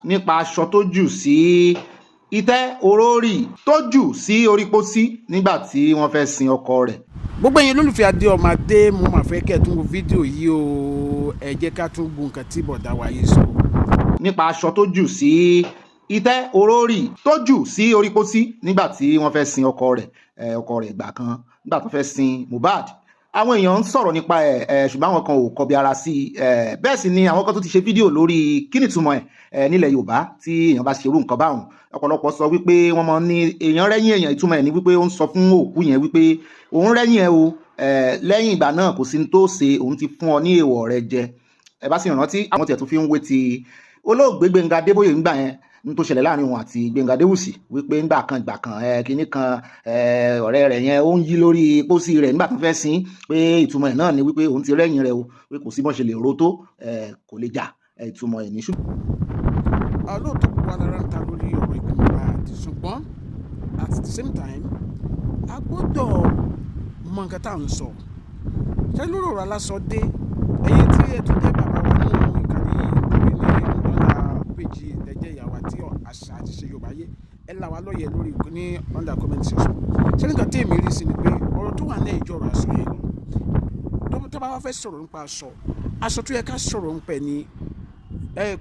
nípa aṣọ tó jù sí ìtẹ́ orórì tó jù sí orí pósí nígbà tí wọ́n fẹ́ sin ọkọ rẹ̀. Gbogbo ẹ̀yin olólùfẹ́ Adé ọmọ Adé, mo máa fẹ́ kẹ́ ẹ̀ tún wo fídíò yìí o, ẹ jẹ́ ká tún gbọ́ nǹkan tí bọ̀dá wa yìí sọ. nípa aṣọ tó jù sí ìtẹ́ orórì tó jù sí orí pósí nígbà tí wọ́n fẹ́ sin ọkọ rẹ̀ ìgbà kan nígbà tó fẹ́ sin Mohbad. Àwọn èèyàn ń sọ̀rọ̀ nípa ẹ̀ ṣùgbọ́n àwọn kan ò kọbi ara sí i. Bẹ́ẹ̀ sì ni àwọn kan tó ti ṣe fídíò lórí Kini tumo ẹ̀ nílẹ̀ Yorùbá tí èèyàn bá ṣerú nǹkan báwọn. Ọ̀pọ̀lọpọ̀ sọ wípé wọ́n máa ń ní èèyàn rẹ́yìn èèyàn, ìtumọ̀ ẹ̀ ní wípé ó ń sọ fún òkú yẹn wípé òun rẹ́yìn ẹ o, lẹ́yìn ìgbà náà kò sí ní tó ṣe, òun ti fún ọ ní èèwọ̀ rẹ jẹ. Ẹ bá sì rántí àwọn tiẹ̀ tún fi ń wé ti olóògbé Gbénga Adébóyè ńgbà yẹn ní tó ṣẹlẹ̀ láàrin òun àti Gbénga Adéwùsì wípé ńgbà kan kinní kan ọ̀rẹ́ rẹ̀ yẹn ó ń yí lórí pósí rẹ̀ nígbà tó fẹ́ sin pé ìtumọ̀ ẹ̀ náà ni wípé òun ti rẹ́yìn rẹ̀ o, pé kò sí bọ́n ṣe lè ro tó kò lè jà, ìtumọ̀ ẹ̀ ní lóòótọ́ gbogbo alára ń ta lórí ọ̀rọ̀ ìgbìmọ̀ àti ṣùgbọ́n at the same time a gbọ́dọ̀ mọ nǹkan tá à ń sọ. ṣé lórí ọ̀rọ̀ alásọdé ẹ̀yin tí ẹ tún jẹ́ bàbá wa nínú ìkànnì ìtàgé ní ọ̀dà péjì lẹ́jẹ̀ ìyàwó àti àṣà àti ṣe Yorùbá yé ẹ là wá lọ́yẹ̀ lórí ní under comment section. ṣé nǹkan tí èmi rí sí ni pé ọ̀rọ̀ tó wà ní ìjọ ọ̀rọ̀ aṣọ yẹn lọ tó bá wá fẹ́ sọ̀rọ̀ nípa aṣọ tó yẹ ká sọ̀rọ̀ nípa ẹ̀ ní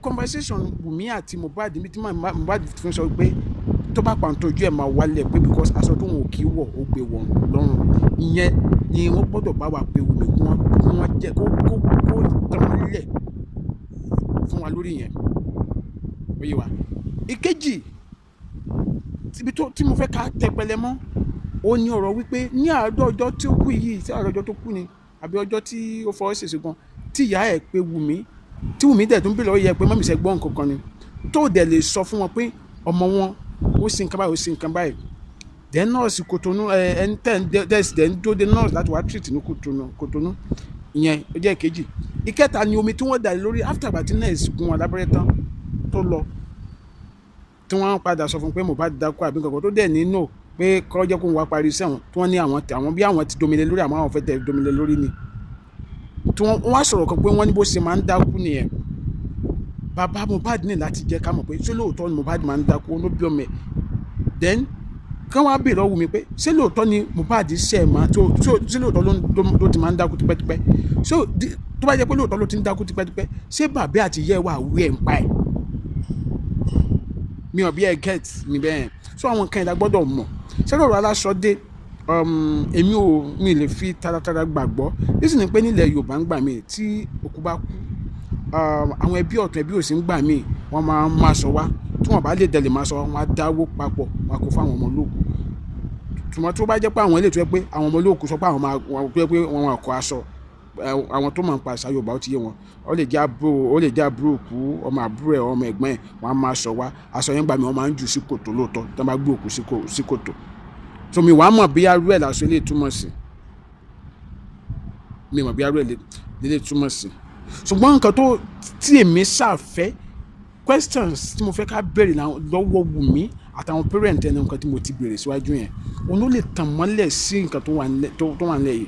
conversation Wumi àti Mohbad níbi tí Mohbad fi ń sọ pé tó bá pàǹtójú ẹ̀ máa wálẹ̀ pé because aṣọ tó wọn ò kí wọ̀ ó gbé wọn lọ́rùn. Ìyẹn ni wọ́n gbọ́dọ̀ bá wa pé Wumi kí wọ́n jẹ́ kó tán lẹ̀ fún wa lórí yẹn. Oyè wa ìkejì tí mo fẹ́ ká tẹpẹlẹ mọ́ ó ní ọ̀rọ̀ wípé ní àádọ́ ọjọ́ tí ó kú yìí tí àádọ́ ọjọ́ tó kú ni àbí ọjọ́ tí ó fọwọ́ ṣèṣe gan tí ìyá ẹ̀ pé Wumi tí Wumi dẹ̀ tún bèèrè lọ́wọ́ yẹ pé mọ́mí ṣe gbọ́ nǹkan kan ni tó dẹ̀ lè sọ fún wọn pé ọmọ wọn ó sì nǹkan báyìí ó sì nǹkan báyìí. Then nọ́ọ̀sì Kòtónú then dúró de nọ́ọ̀sì láti wá treat ní Kòtónú. Ìyẹn ó jẹ́ ìkejì. Ìkẹta ni omi tí wọ́n dà lórí after àgbà tí nọ́ọ̀sì gun wọn lábẹ́rẹ́ tán tó lọ tí wọ́n padà sọ fún pé Mohbad dákú àbí nǹkan kan tó dẹ̀ nínú pé kọ́ jẹ́ kó wọ́n wá parí iṣẹ́ wọn tí wọ́n ní àwọn bí àwọn ti domile lórí àwọn fẹ́ tẹ̀ domile lórí ni tí wọ́n wá sọ̀rọ̀ kan pé wọ́n ní bó ṣe máa ń dákú nìyẹn. Bàbá Mohbad ní láti jẹ́ ká mọ̀ pé ṣé lóòótọ́ ni Mohbad máa ń dákú ló bí ọmọ ẹ̀. Then kí wọ́n á bèèrè lọ́wọ́ mi pé ṣé lóòótọ́ ni Mohbad ṣe máa ṣé lóòótọ́ ló ti máa ń dákú tipẹ́tipẹ́ tó bá jẹ́ pé lóòótọ́ ló ti ń dákú tipẹ́tipẹ́ ṣé bàbá àti ìyá ẹ̀ wà wí ẹ̀ ń pa ẹ̀. Mi ò bí ẹ get mi bẹ́ẹ̀ so àwọn nǹkan ìdá gbọ́dọ̀ mọ̀. Ṣé lóòótọ́ aláṣọdé mi lè fi taratara gbàgbọ́ nísìnyí pé nílẹ̀ Yorùbá ń gbà mí tí òkú bá kú àwọn ẹbí ọ̀tún ẹbí òsì ń gbà mí wọ́n máa ń máa sọ wá tí wọ́n bá lè dẹ̀lẹ̀ máa sọ wọ́n á dáwó papọ̀ wọn á kó fún àwọn ọmọ olóòkú. Tùmọ̀ tó bá jẹ́ pé àwọn ilé tó yẹ pé àwọn ọmọ olóòkú sọ pé àwọn máa kọ aṣọ àwọn tó máa ń pa àṣà Yorùbá ó ti yé wọn ó lè jẹ́ àbúrò òkú ọmọ àbúrò ẹ̀ ọmọ ẹ̀gbọ́n ẹ̀ wọ́n á máa sọ wá aṣọ yẹn gbà mí wọ́n máa ń jù sí kòtò lóòótọ́ tí wọ́n bá gbé òkú sí kòtò. So mi wàá mọ̀ bí arú ẹ̀ làṣọ ilé túmọ̀ sí mi mọ̀ bí arú ẹ̀ lè túmọ̀ sí. Ṣùgbọ́n nǹkan tó tí èmi ṣàfẹ́ questions tí mo fẹ́ ká béèrè lọ́wọ́ Wumi àtàwọn parent ẹni nǹkan tí mo ti béèrè síwájú yẹn òun ló lè tàn mọ́lẹ̀ sí nǹkan tó wà nílẹ̀ yìí.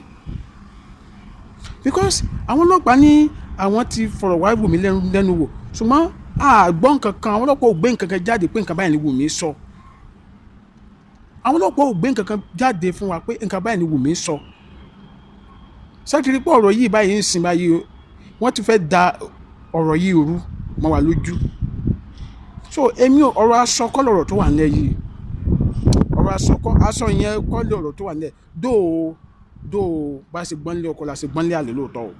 Because àwọn ọlọ́pàá ní àwọn ti fọ̀rọ̀ wá Wumi lẹ́nu wò ṣùgbọ́n àgbọ̀ nǹkan kan àwọn ọlọ́pàá ò gbé nǹkan kan jáde pé nǹkan báyìí ni Wumi sọ. Àwọn ọlọ́pàá ò gbé nǹkan kan jáde fún wa pé nǹkan báyìí ni Wumi sọ. Sẹ́kìrì pé ọ̀rọ̀ yìí báyìí ń sìn báyìí wọ́n ti fẹ́ da ọ̀rọ̀ yìí rú mọ́ wa lójú. So èmi ọ̀rọ̀ aṣọ kọ́ lọ̀rọ̀ tó wà nílẹ̀ yìí ọ̀rọ̀ aṣọ yẹn kọ́ lọ̀rọ̀ tó wà nílẹ̀ dóò bá ṣe gbọ́nlé ọkọ la ṣe gbọ́nlé àlè lóòótọ́ o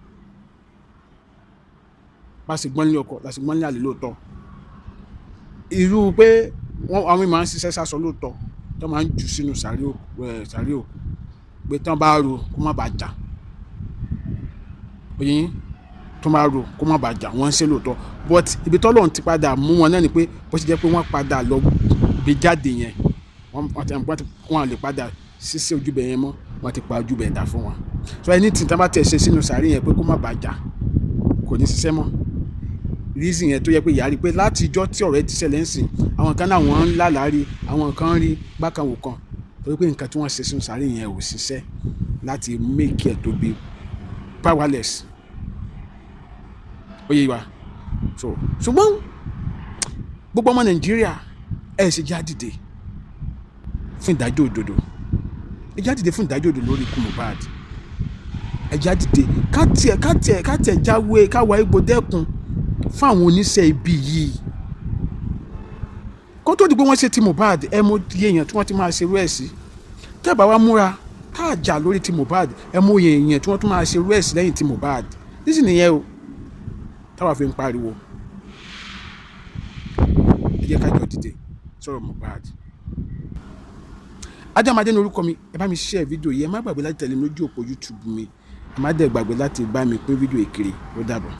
bá ṣe gbọ́nlé ọkọ la ṣe gbọ́nlé àlè lóòótọ́. Irú pé àwọn ìmọ̀ ń ṣiṣẹ́ sásọ lóòótọ́ tó máa ń jù sínú sàréè o pé tán bá ro kó má bàa jà oyin tó máa ro kó má bàa jà wọ́n ń ṣe lóòótọ́ but ibi tọ́lọ́run ti padà mú wọn náà ni pé bó ṣe jẹ́ pé wọ́n padà lọ gbé jáde yẹn wọ́n lè padà ṣiṣẹ́ ojúbẹ yẹn mọ́ wọ́n ti pa ojúbẹ dà fún wọn. So ẹni tí tán bá tẹ̀ ṣe sínú sàréè yẹn pé kó má bàa jà kò ní ṣiṣẹ́ mọ́. Reason yẹn tó yẹ pé yàrá rí pé láti ijọ́ tí ọ̀rẹ́ ti ṣẹlẹ̀ ń sìn àwọn kan náà wọ́n ń lálàárí àwọn kan rí bákan wò kan torí pé nǹkan tí wọ́n ṣe sínú sàréè yẹn ò ṣiṣẹ́ láti make it to be powerless. Ó yé wa so ṣùgbọ́n gbogbo ọmọ Nàìjíríà ẹ sì já dìde fún ìdájọ́ òdodo, ẹ já dìde fún ìdájọ́ òdodo lórí ikú Mohbad, ẹ já dìde ká tiẹ̀ jáwé káwa egbò dẹ́kun fún àwọn oníṣẹ́ ibi yìí. kó tó di pé wọ́n ṣe ti Mohbad ẹ mọ iye èèyàn tí wọ́n ti máa ṣerú ẹ̀ sí. tẹ́ bá wa múra tá a jà lórí ti Mohbad ẹ mọ iye èèyàn tí wọ́n tún máa ṣerú ẹ̀ sí lẹ́yìn ti Mohbad. nísì nìyẹn o táwa fi ń pariwo ẹ jẹ́ ká jọ dìde sọ̀rọ̀ Mohbad. Ajámadé ní orúkọ mi, ẹ bá mi share fídíò yìí, ẹ má gbàgbé láti tẹ̀lé mi lójú òpó YouTube mi, ẹ má dẹ̀ gbàgbé láti bá mi pín fídíò ìkiri. Ó dàbọ̀.